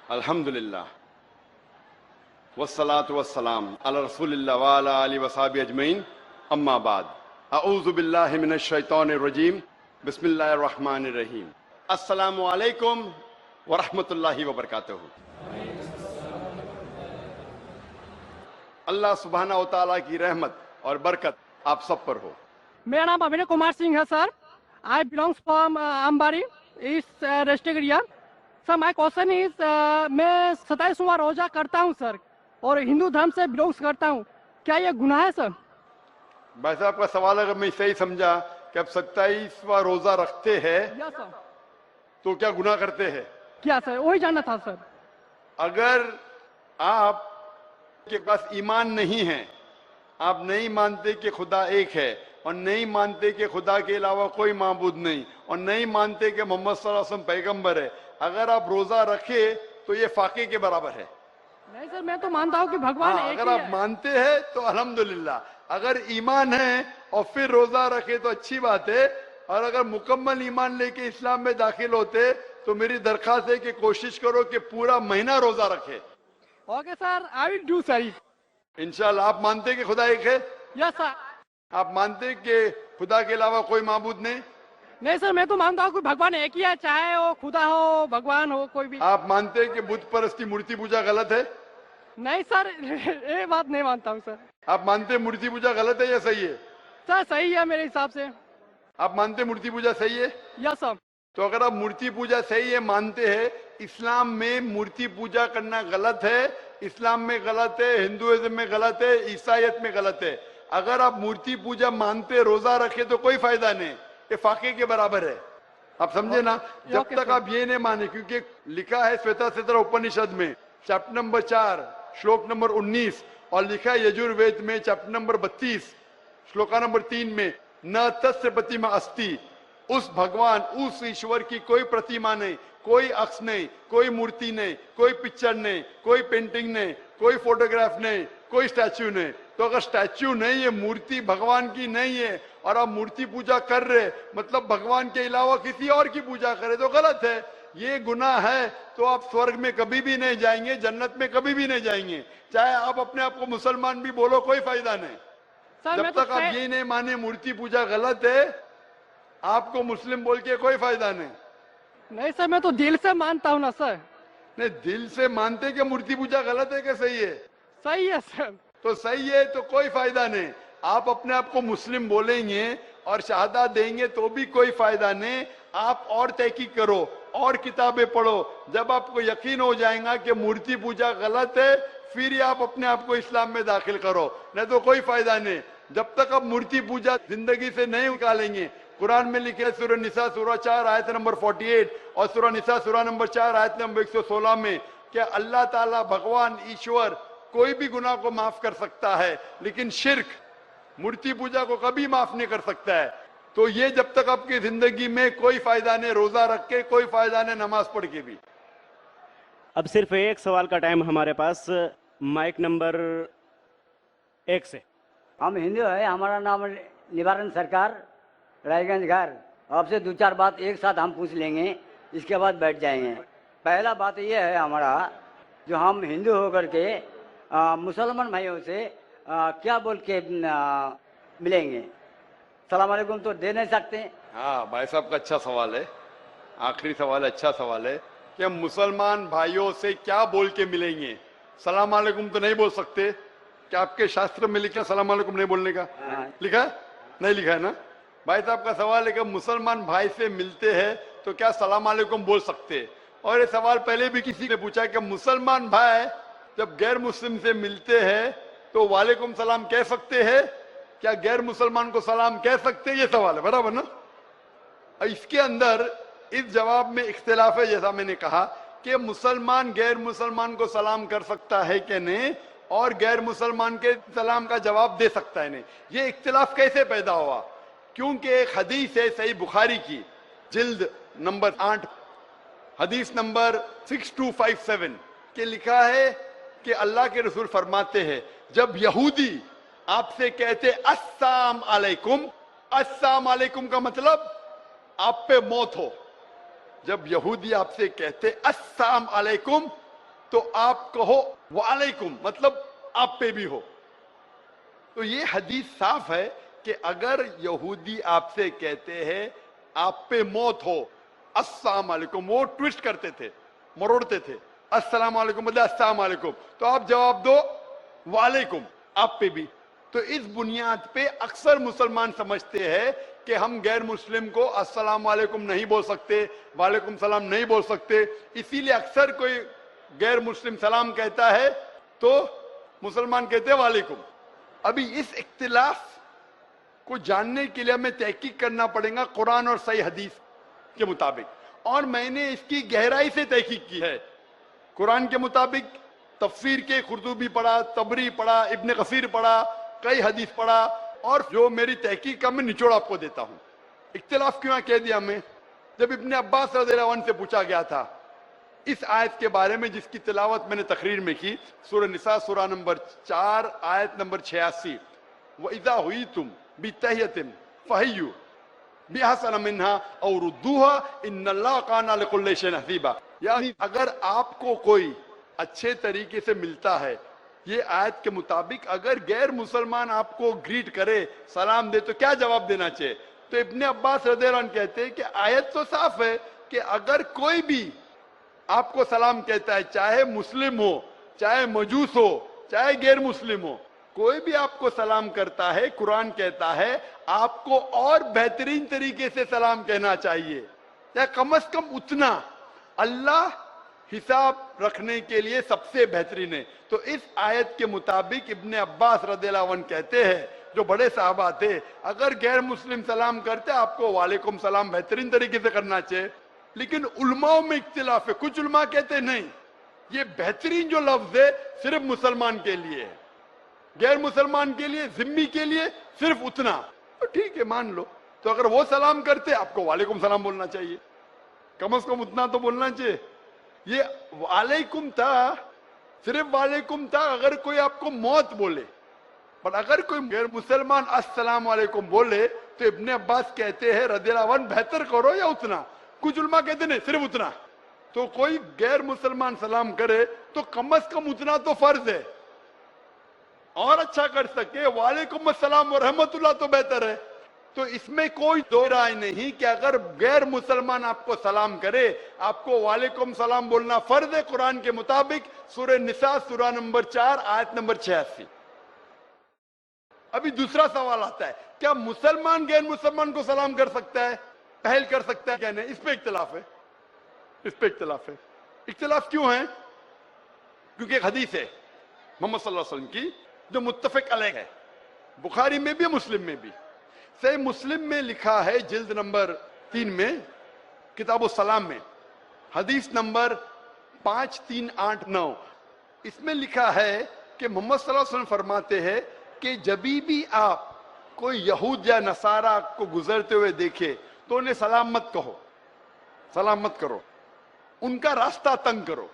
الحمدللہ والصلاة والسلام علی رسول اللہ وعلی آلہ وصحبہ اجمعین، اما بعد، اعوذ باللہ من الشیطان الرجیم، بسم اللہ الرحمن الرحیم۔ السلام علیکم ورحمۃ اللہ وبرکاتہ۔ اللہ سبحانہ و تعالیٰ کی رحمت اور برکت آپ سب پر ہو۔ میرا نام ابھینو کمار سنگھ ہے sir. I belongs from Ambari east district area. Sir my question is, میں 27واں روزہ کرتا ہوں سر، اور ہندو دھرم سے بلانگس کرتا ہوں، کیا یہ گناہ ہے سر؟ بھائی صاحب کا سوال اگر میں صحیح سمجھا کہ اب 27واں روزہ رکھتے ہیں یا سر تو کیا گناہ کرتے ہیں؟ کیا سر، وہی جاننا تھا سر۔ اگر آپ کے پاس ایمان نہیں ہے، آپ نہیں مانتے کہ خدا ایک ہے، اور نہیں مانتے کہ خدا کے علاوہ کوئی معبود نہیں، اور نہیں مانتے کہ محمد صلی اللہ علیہ وسلم پیغمبر ہے، اگر آپ روزہ رکھے تو یہ فاقے کے برابر ہے۔ نہیں سر، میں تو مانتا ہوں کہ بھگوان ایک اگر ہی آپ ہے۔ مانتے ہیں تو الحمدللہ، اگر ایمان ہے اور پھر روزہ رکھے تو اچھی بات ہے، اور اگر مکمل ایمان لے کے اسلام میں داخل ہوتے تو میری درخواست ہے کہ کوشش کرو کہ پورا مہینہ روزہ رکھے۔ Okay sir, I will do sir. انشاءاللہ۔ آپ مانتے کہ خدا ایک ہے؟ یس سر۔ آپ مانتے کہ خدا کے علاوہ کوئی معبود نہیں؟ نہیں سر، میں تو مانتا ہوں کہ بھگوان ایک ہی ہے، چاہے وہ خدا ہو، بھگوان ہو، کوئی بھی۔ آپ مانتے کہ بت پرستی، مورتی پوجا غلط ہے؟ نہیں سر، یہ بات نہیں مانتا ہوں سر۔ آپ مانتے مورتی پوجا غلط ہے یا صحیح ہے؟ سر صحیح ہے میرے حساب سے۔ آپ مانتے مورتی پوجا صحیح ہے؟ یس سر۔ تو اگر آپ مورتی پوجا صحیح ہے مانتے ہیں، اسلام میں مورتی پوجا کرنا غلط ہے، اسلام میں غلط ہے، ہندوازم میں غلط ہے، عیسائیت میں غلط ہے۔ اگر آپ مورتی پوجا مانتے، روزہ رکھے تو کوئی فائدہ نہیں، یہ فاقے کے برابر ہے۔ آپ سمجھے نا؟ جب تک آپ یہ نہیں مانے، کیونکہ لکھا ہے شویتا سترہ اپنشد میں چیپٹر نمبر 4 شلوک نمبر 19، اور لکھا ہے یجوروید میں چیپٹر نمبر 32 شلوکا نمبر 3 میں، نہ تسیہ پرتیما استی، اس بھگوان، اس ایشور کی کوئی پرتیما نہیں، کوئی عکس نہیں، کوئی مورتی نہیں، کوئی پکچر نہیں، کوئی پینٹنگ نہیں، کوئی فوٹوگراف نہیں، کوئی سٹیچو نہیں۔ تو اگر سٹیچو نہیں ہے، مورتی بھگوان کی نہیں ہے، اور آپ مورتی پوجا کر رہے، مطلب بھگوان کے علاوہ کسی اور کی پوجا کرے، تو غلط ہے، یہ گناہ ہے۔ تو آپ سورگ میں کبھی بھی نہیں جائیں گے، جنت میں کبھی بھی نہیں جائیں گے، چاہے آپ اپنے آپ کو مسلمان بھی بولو، کوئی فائدہ نہیں۔ جب تک آپ یہ نہیں مانے مورتی پوجا غلط ہے، آپ کو مسلم بول کے کوئی فائدہ نہیں۔ نہیں سر، میں تو دل سے مانتا ہوں نا سر۔ نہیں، دل سے مانتے کہ مورتی پوجا غلط ہے کہ صحیح ہے؟ صحیح ہے سر۔ تو صحیح ہے تو کوئی فائدہ نہیں۔ آپ اپنے آپ کو مسلم بولیں گے اور شہادت دیں گے تو بھی کوئی فائدہ نہیں۔ آپ اور تحقیق کرو، اور کتابیں پڑھو، جب آپ کو یقین ہو جائے گا کہ مورتی پوجا غلط ہے، پھر ہی آپ اپنے آپ کو اسلام میں داخل کرو، نہیں تو کوئی فائدہ نہیں۔ جب تک آپ مورتی پوجا زندگی سے نہیں نکالیں گے، قرآن میں لکھے سورہ نساء سورہ 4 آیت نمبر 48 اور سورہ نساء سورہ نمبر 4 آیت نمبر 116 میں کہ اللہ تعالیٰ بھگوان ایشور کوئی بھی گناہ کو معاف کر سکتا ہے، لیکن شرک، مورتی پوجا کو کبھی معاف نہیں کر سکتا ہے۔ تو یہ جب تک آپ کی زندگی میں کوئی فائدہ نہیں، روزہ رکھ کے کوئی فائدہ نہیں، نماز پڑھ کے بھی۔ اب صرف ایک سوال کا ٹائم ہمارے پاس، مائک نمبر 1 سے۔ ہم ہندو ہیں، ہمارا نام نوارن سرکار، رائے گنج گھر۔ آپ سے 2-4 بات ایک ساتھ ہم پوچھ لیں گے، اس کے بعد بیٹھ جائیں گے۔ پہلا بات یہ ہے ہمارا، جو ہم ہندو ہو کر کے مسلمان بھائیوں سے کیا بول کے ملیں گے؟ السلام علیکم تو دے نہیں سکتے؟ ہاں بھائی صاحب کا اچھا سوال ہے، آخری سوال اچھا سوال ہے کہ ہم مسلمان بھائیوں سے کیا بول کے ملیں گے؟ سلام علیکم تو نہیں بول سکتے؟ کیا آپ کے شاستر میں لکھا سلام علیکم نہیں بولنے کا؟ لکھا ہے؟ نہیں لکھا ہے نا؟ بھائی صاحب کا سوال ہے کہ مسلمان بھائی سے ملتے ہیں تو کیا سلام علیکم بول سکتے؟ اور یہ سوال پہلے بھی کسی نے پوچھا کہ مسلمان بھائی جب غیر مسلم سے ملتے ہیں تو وعلیکم سلام کہہ سکتے ہیں؟ کیا غیر مسلمان کو سلام کہہ سکتے؟ یہ سوال ہے، برابر نا؟ اس کے اندر اس جواب میں اختلاف ہے، جیسا میں نے کہا کہ مسلمان غیر مسلمان کو سلام کر سکتا ہے کہ نہیں، اور غیر مسلمان کے سلام کا جواب دے سکتا ہے نہیں۔ یہ اختلاف کیسے پیدا ہوا؟ کیونکہ ایک حدیث ہے صحیح بخاری کی، جلد نمبر 8 حدیث نمبر 6257 کہ لکھا ہے کہ اللہ کے رسول فرماتے ہیں جب یہودی آپ سے کہتے السلام علیکم، السلام علیکم کا مطلب آپ پہ موت ہو، جب یہودی آپ سے کہتے السلام علیکم تو آپ کہو وعلیکم، مطلب آپ پہ بھی ہو. تو یہ حدیث صاف ہے کہ اگر یہودی آپ سے کہتے ہیں آپ پہ موت ہو السلام علیکم، وہ ٹویسٹ کرتے تھے، مروڑتے تھے، السلام علیکم مطلب السلام علیکم، تو آپ جواب دو وعلیکم آپ پہ بھی. تو اس بنیاد پہ اکثر مسلمان سمجھتے ہیں کہ ہم غیر مسلم کو السلام علیکم نہیں بول سکتے، وعلیکم السلام نہیں بول سکتے، اسی لیے اکثر کوئی غیر مسلم سلام کہتا ہے تو مسلمان کہتے ہیں وعلیکم. ابھی اس اختلاف کو جاننے کے لیے ہمیں تحقیق کرنا پڑے گا قرآن اور صحیح حدیث کے مطابق، اور میں نے اس کی گہرائی سے تحقیق کی ہے. قرآن کے مطابق تفسیر کے قرطبی پڑھا، طبری پڑھا، ابن کثیر پڑھا، کئی حدیث پڑھا، اور جو میری تحقیق کا میں نچوڑ آپ کو دیتا ہوں. اختلاف کیوں کہہ دیا ہمیں؟ جب ابن عباس رضی اللہ عنہ سے پوچھا گیا تھا اس آیت کے بارے میں جس کی تلاوت میں نے تقریر میں کی، سورہ نساء سورہ نمبر 4 آیت نمبر 86، وَإِذَا هُيِّتُمْ بِتَحِيَّةٍ فَحَيُّوا بِأَحْسَنَ مِنْهَا أَوْ رُدُّوهَا إِنَّ اللَّهَ كَانَ عَلَى كُلِّ شَيْءٍ حَسِيبًا. یعنی اگر آپ کو کوئی اچھے طریقے سے ملتا ہے، یہ آیت کے مطابق اگر غیر مسلمان آپ کو گریٹ کرے، سلام دے، تو کیا جواب دینا چاہیے؟ تو ابن عباس رضی اللہ عنہ کہتے ہیں کہ آیت تو صاف ہے کہ اگر کوئی بھی آپ کو سلام کہتا ہے، چاہے مسلم ہو، چاہے مجوس ہو، چاہے غیر مسلم ہو، کوئی بھی آپ کو سلام کرتا ہے، قرآن کہتا ہے آپ کو اور بہترین طریقے سے سلام کہنا چاہیے، یا کم از کم اتنا. اللہ حساب رکھنے کے لیے سب سے بہترین ہے. تو اس آیت کے مطابق ابن عباس رضی اللہ عنہ کہتے ہیں، جو بڑے صحابہ تھے، اگر غیر مسلم سلام کرتے آپ کو وعلیکم سلام بہترین طریقے سے کرنا چاہیے. لیکن علماء میں اختلاف ہے، کچھ علماء کہتے نہیں، یہ بہترین جو لفظ ہے صرف مسلمان کے لیے ہے، غیر مسلمان کے لیے، ذمی کے لیے صرف اتنا. تو ٹھیک ہے مان لو. تو اگر وہ سلام کرتے آپ کو وعلیکم سلام بولنا چاہیے، کم از کم اتنا تو بولنا چاہیے. یہ وعلیکم تھا، صرف وعلیکم تھا اگر کوئی آپ کو موت بولے، پر اگر کوئی غیر مسلمان السلام علیکم بولے تو ابن عباس کہتے ہیں رضی اللہ عنہ بہتر کرو یا اتنا. کچھ علماء کہتے نہیں صرف اتنا. تو کوئی غیر مسلمان سلام کرے تو کم از کم اتنا تو فرض ہے، اور اچھا کر سکے وعلیکم السلام ورحمۃ اللہ تو بہتر ہے. تو اس میں کوئی دو رائے نہیں کہ اگر غیر مسلمان آپ کو سلام کرے آپ کو وعلیکم سلام بولنا فرض ہے قرآن کے مطابق. سورہ نساء سورہ نمبر 4 آیت نمبر 86. ابھی دوسرا سوال آتا ہے، کیا مسلمان غیر مسلمان کو سلام کر سکتا ہے، پہل کر سکتا ہے کیا نہیں؟ اس پہ اختلاف ہے. اس پہ اختلاف ہے. اختلاف کیوں ہے؟ کیونکہ ایک حدیث ہے محمد صلی اللہ علیہ وسلم کی جو متفق علیہ ہے، بخاری میں بھی مسلم میں بھی. صحیح مسلم میں لکھا ہے جلد نمبر 3 میں کتاب السلام میں حدیث نمبر 5389، اس میں لکھا ہے کہ محمد صلی اللہ علیہ وسلم فرماتے ہیں کہ جبھی بھی آپ کوئی یہود یا نصارہ کو گزرتے ہوئے دیکھے تو انہیں سلام مت کہو، سلام مت کرو، ان کا راستہ تنگ کرو.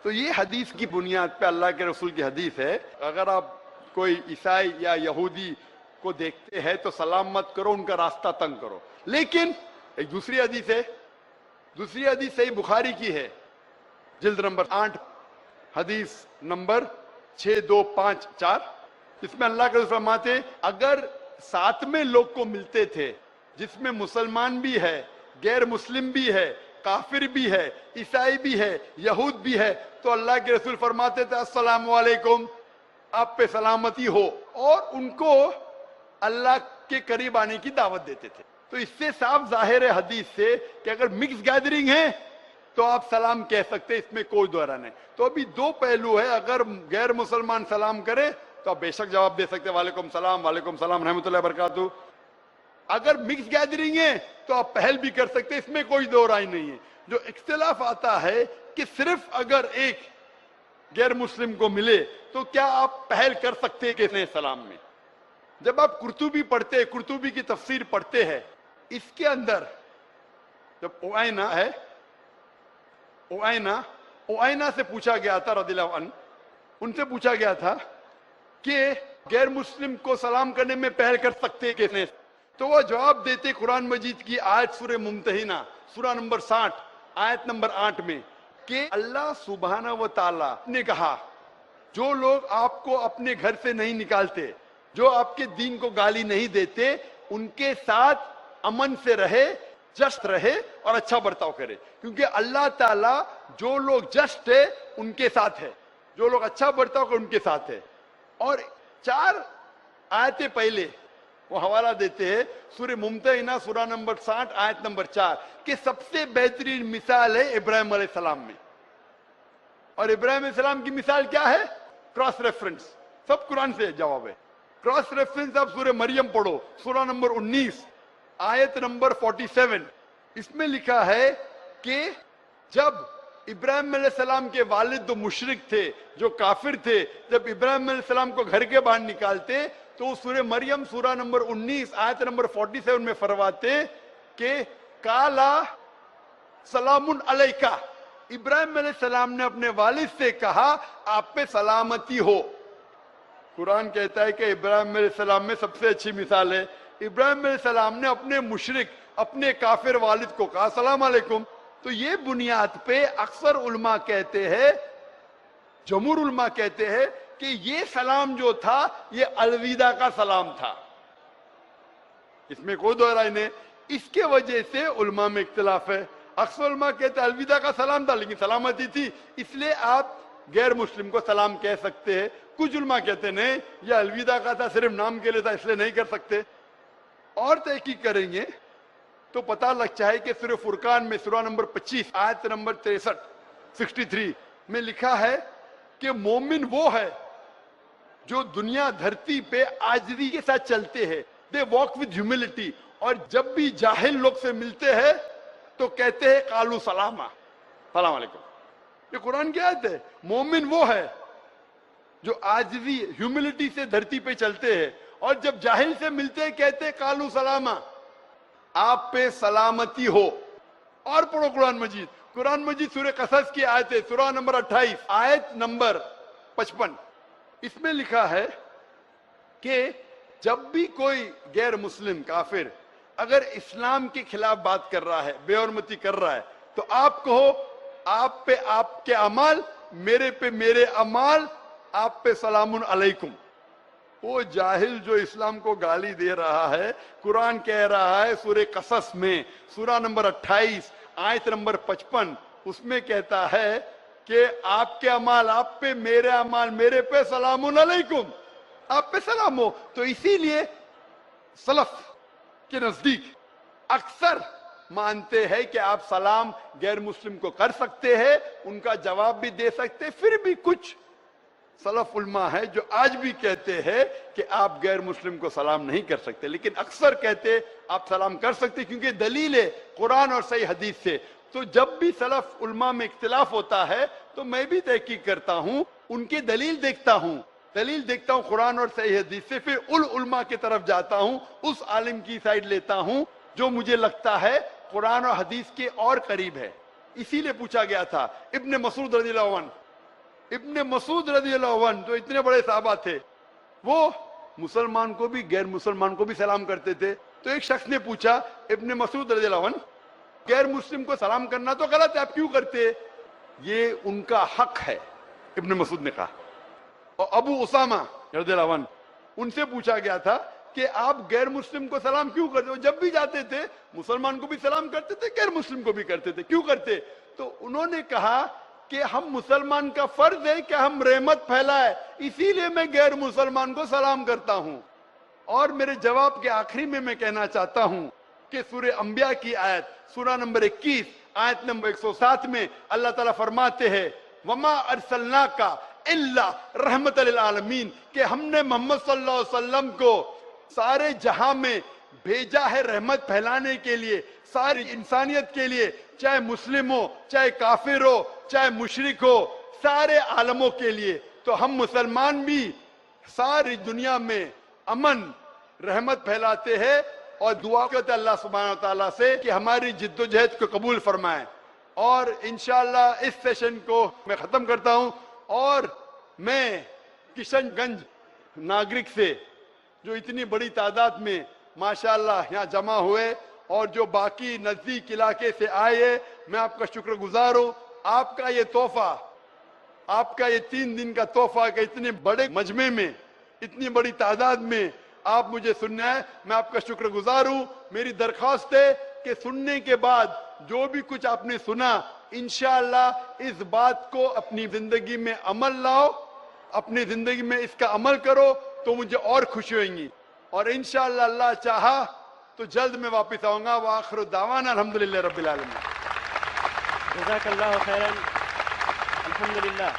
تو یہ حدیث کی بنیاد پہ اللہ کے رسول کی حدیث ہے، اگر آپ کوئی عیسائی یا یہودی کو دیکھتے ہیں تو سلام مت کرو، ان کا راستہ تنگ کرو. لیکن ایک دوسری حدیث ہے، دوسری حدیث صحیح بخاری کی ہے جلد نمبر 8 حدیث نمبر 6254، اس میں اللہ کے رسول فرماتے اگر ساتھ میں لوگ کو ملتے تھے جس میں مسلمان بھی ہے، غیر مسلم بھی ہے، کافر بھی ہے، عیسائی بھی ہے، یہود بھی ہے، تو اللہ کے رسول فرماتے تھے السلام علیکم، آپ پہ سلامتی ہو، اور ان کو اللہ کے قریب آنے کی دعوت دیتے تھے. تو اس سے صاف ظاہر ہے حدیث سے کہ اگر مکس گیدرنگ ہے تو آپ سلام کہہ سکتے، اس میں کوئی دو رائے نہیں. تو ابھی دو پہلو ہے، اگر غیر مسلمان سلام کرے تو آپ بے شک جواب دے سکتے وعلیکم السلام، وعلیکم السلام رحمۃ اللہ وبرکاتہ. اگر مکس گیدرنگ ہے تو آپ پہل بھی کر سکتے، اس میں کوئی دو رائے نہیں ہے. جو اختلاف آتا ہے کہ صرف اگر ایک غیر مسلم کو ملے تو کیا آپ پہل کر سکتے کہ نہیں سلام میں. جب آپ قرطبی پڑھتے، قرطبی کی تفسیر پڑھتے ہیں، اس کے اندر جب اوائنہ ہے، اوائنہ سے پوچھا گیا تھا رضی اللہ عنہ، ان سے پوچھا گیا تھا کہ غیر مسلم کو سلام کرنے میں پہل کر سکتے کہ نہیں، تو وہ جواب دیتے قرآن مجید کی آیت سورہ ممتحنہ سورہ نمبر 60 آیت نمبر 8 میں کہ اللہ سبحانہ و تعالی نے کہا جو لوگ آپ کو اپنے گھر سے نہیں نکالتے, جو آپ کے دین کو گالی نہیں دیتے, ان کے ساتھ امن سے رہے, جسٹ رہے اور اچھا برتاؤ کرے, کیونکہ اللہ تعالیٰ جو لوگ جسٹ ہے ان کے ساتھ ہے, جو لوگ اچھا برتاؤ کرے ان کے ساتھ ہے. اور 4 آیتیں پہلے وہ حوالہ دیتے ہیں سورہ ممتحنہ سورہ نمبر 60 آیت نمبر 4 کہ سب سے بہترین مثال ہے ابراہیم علیہ السلام میں. اور ابراہیم علیہ السلام کی مثال کیا ہے؟ کراس ریفرنس, سب قرآن سے جواب ہے. کراس ریفرنس آپ سورہ مریم پڑھو, سورہ نمبر 19 آیت نمبر 47, اس میں لکھا ہے کہ جب ابراہیم علیہ السلام کے والد جو مشرک تھے, جو کافر تھے, جب ابراہیم علیہ السلام کو گھر کے باہر نکالتے تو سورہ مریم سورہ نمبر 19 آیت نمبر 47 میں فرماتے کہ کالا سلام علیکہ, ابراہیم علیہ السلام نے اپنے والد سے کہا آپ پہ سلامتی ہو. قرآن کہتا ہے کہ ابراہیم علیہ السلام میں سب سے اچھی مثال ہے. ابراہیم علیہ السلام نے اپنے مشرک, اپنے کافر والد کو کہا السلام علیکم. تو یہ بنیاد پہ اکثر علماء کہتے ہیں, جمہور علماء کہتے ہیں کہ یہ سلام جو تھا یہ الوداع کا سلام تھا, اس میں کوئی دو رائے نہیں. اس کے وجہ سے علماء میں اختلاف ہے. اکثر علماء کہتے ہیں الوداع کا سلام تھا لیکن سلامتی تھی, اس لیے آپ غیر مسلم کو سلام کہہ سکتے ہیں. کچھ علماء کہتے ہیں نہیں یہ الوداع کا تھا, صرف نام کے لیے تھا اس لیے نہیں کر سکتے. اور تحقیق کریں گے تو پتہ لگتا ہے کہ سورہ فرقان میں سورہ نمبر 25 آیت نمبر 63 میں لکھا ہے کہ مومن وہ ہے جو دنیا دھرتی پہ عاجزی کے ساتھ چلتے ہیں, دے واک ود ہیوملٹی, اور جب بھی جاہل لوگ سے ملتے ہیں تو کہتے ہیں قالو سلاما, سلام علیکم. یہ قرآن کی آیت ہے. مومن وہ ہے جو عاجزی ہیوملٹی سے دھرتی پہ چلتے ہیں اور جب جاہل سے ملتے ہیں کہتے ہیں قالو سلاما, آپ پہ سلامتی ہو. اور پڑھو قرآن مجید, قرآن مجید سورہ قصص کی آیت ہے سورہ نمبر 28 آیت نمبر 55, اس میں لکھا ہے کہ جب بھی کوئی غیر مسلم کافر اگر اسلام کے خلاف بات کر رہا ہے, بے حرمتی کر رہا ہے, تو آپ کہو آپ پہ آپ کے اعمال, میرے پہ میرے اعمال, آپ پہ سلام علیکم. وہ جاہل جو اسلام کو گالی دے رہا ہے, قرآن کہہ رہا ہے سورہ قصص میں سورہ نمبر 28 آیت نمبر 55, اس میں کہتا ہے کہ آپ کے اعمال آپ پہ, میرے اعمال میرے پہ, سلام علیکم, آپ پہ سلام ہو. تو اسی لیے سلف کے نزدیک اکثر مانتے ہیں کہ آپ سلام غیر مسلم کو کر سکتے ہیں, ان کا جواب بھی دے سکتے. پھر بھی کچھ سلف علماء ہے جو آج بھی کہتے ہیں کہ آپ غیر مسلم کو سلام نہیں کر سکتے, لیکن اکثر کہتے آپ سلام کر سکتے کیونکہ دلیل ہے قرآن اور صحیح حدیث سے. تو جب بھی سلف علماء میں اختلاف ہوتا ہے تو میں بھی تحقیق کرتا ہوں, ان کی دلیل دیکھتا ہوں قرآن اور صحیح حدیث سے, پھر علماء کی طرف جاتا ہوں, اس عالم کی سائڈ لیتا ہوں جو مجھے لگتا ہے قرآن اور حدیث کے اور قریب ہے. اسی لیے پوچھا گیا تھا ابن مسعود رضی اللہ عنہ, ابن مسعود رضی اللہ عنہ جو اتنے بڑے صحابہ تھے, وہ مسلمان کو بھی غیر مسلمان کو بھی سلام کرتے تھے. تو ایک شخص نے پوچھا ابن مسعود رضی اللہ عنہ, غیر مسلم کو سلام کرنا تو غلط ہے, آپ کیوں کرتے؟ یہ ان کا حق ہے, ابن مسعود نے کہا. اور ابو اسامہ رضی اللہ عنہ, ان سے پوچھا گیا تھا کہ آپ غیر مسلم کو سلام کیوں کرتے ہو؟ جب بھی جاتے تھے مسلمان کو بھی سلام کرتے تھے, غیر مسلم کو بھی کرتے تھے, کیوں کرتے؟ تو انہوں نے کہا کہ ہم مسلمان کا فرض ہے کہ ہم رحمت پھیلائے, اسی لیے میں غیر مسلمان کو سلام کرتا ہوں. اور میرے جواب کے آخری میں کہنا چاہتا ہوں کہ سورہ انبیاء کی آیت سورہ نمبر 21 آیت نمبر 107 میں اللہ تعالیٰ فرماتے ہیں وما ارسلناک الا رحمت للعالمین, کہ ہم نے محمد صلی اللہ علیہ وسلم کو سارے جہاں میں بھیجا ہے رحمت پھیلانے کے لیے, ساری انسانیت کے لیے, چاہے مسلم ہو, چاہے کافر ہو, چاہے مشرک ہو, سارے عالموں کے لیے. تو ہم مسلمان بھی ساری دنیا میں امن رحمت پھیلاتے ہیں اور دعا کرتے ہیں اللہ سبحانہ و تعالیٰ سے کہ ہماری جد و جہد کو قبول فرمائیں. اور انشاءاللہ اس سیشن کو میں ختم کرتا ہوں, اور میں کشن گنج ناگرک سے جو اتنی بڑی تعداد میں ماشاءاللہ یہاں جمع ہوئے اور جو باقی نزدیک علاقے سے آئے, میں آپ کا شکر گزار ہوں. آپ کا یہ تحفہ، آپ کا یہ 3 دن کا تحفہ کہ اتنے بڑے مجمع میں اتنی بڑی تعداد میں آپ مجھے سننا ہے، میں آپ کا شکر گزار ہوں۔ میری درخواست ہے کہ سننے کے بعد جو بھی کچھ آپ نے سنا، انشاءاللہ اس بات کو اپنی زندگی میں عمل لاؤ، اپنی زندگی میں اس کا عمل کرو تو مجھے اور خوشی ہوئیں گی، اور انشاءاللہ اللہ چاہا تو جلد میں واپس آؤں گا۔ وآخر دعوانا الحمدللہ رب العالمین۔ جزاک اللہ خیرا، الحمدللہ۔